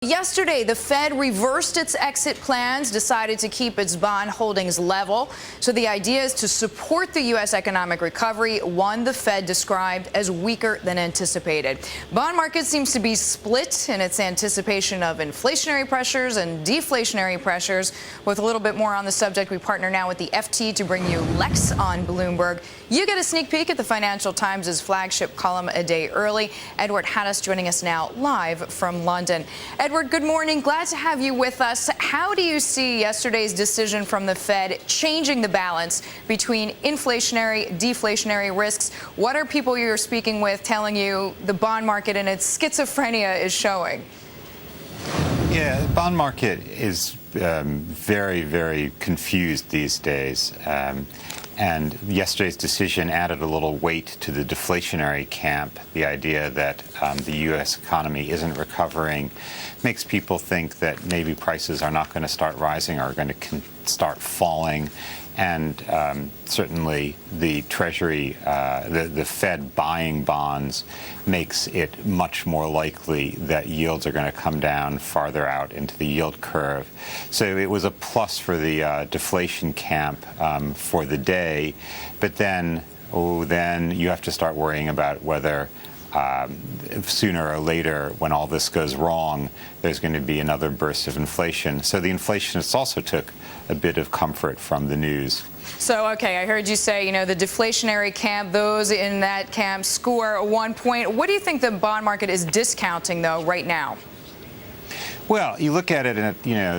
Yesterday, the Fed reversed its exit plans, decided to keep its bond holdings level. So the idea is to support the U.S. economic recovery, one the Fed described as weaker than anticipated. Bond market seems to be split in its anticipation of inflationary pressures and deflationary pressures. With a little bit more on the subject, we partner now with the FT to bring you Lex on Bloomberg. You get a sneak peek at the Financial Times' flagship column a day early. Deirdre Hadas joining us now live from London. Edward, good morning. Glad to have you with us. How do you see yesterday's decision from the Fed changing the balance between inflationary, deflationary risks? What are people you're speaking with telling you the bond market and its schizophrenia is showing? Yeah, the bond market is very, very confused these days. And yesterday's decision added a little weight to the deflationary camp. The idea that the U.S. economy isn't recovering makes people think that maybe prices are not going to start rising or are going to start falling. And certainly the Treasury, the Fed buying bonds makes it much more likely that yields are going to come down farther out into the yield curve. So it was a plus for the deflation camp for the day. But then you have to start worrying about whether sooner or later, when all this goes wrong, there's going to be another burst of inflation. So the inflationists also took a bit of comfort from the news. So, okay, I heard you say, the deflationary camp, those in that camp score 1 point. What do you think the bond market is discounting, though, right now? Well, you look at it, and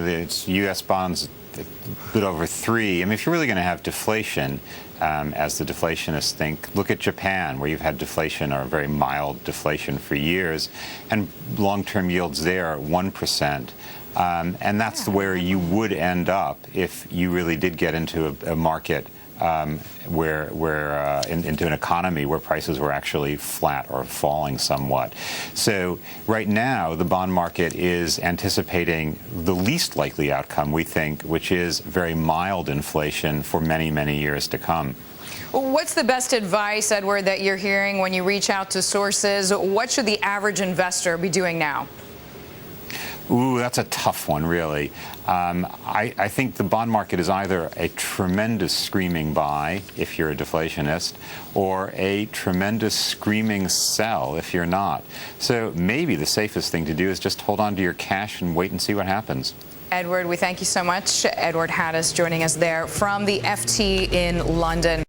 it's U.S. bonds a bit over 3. I mean, if you're really going to have deflation, as the deflationists think, look at Japan, where you've had deflation or very mild deflation for years, and long-term yields there are 1%. And that's where you would end up if you really did get into a market into an economy where prices were actually flat or falling somewhat. So right now, the bond market is anticipating the least likely outcome, we think, which is very mild inflation for many, many years to come. What's the best advice, Edward, that you're hearing when you reach out to sources? What should the average investor be doing now? Ooh, that's a tough one, really. I think the bond market is either a tremendous screaming buy if you're a deflationist, or a tremendous screaming sell if you're not. So maybe the safest thing to do is just hold on to your cash and wait and see what happens. Edward, we thank you so much. Deirdre Hadas joining us there from the FT in London.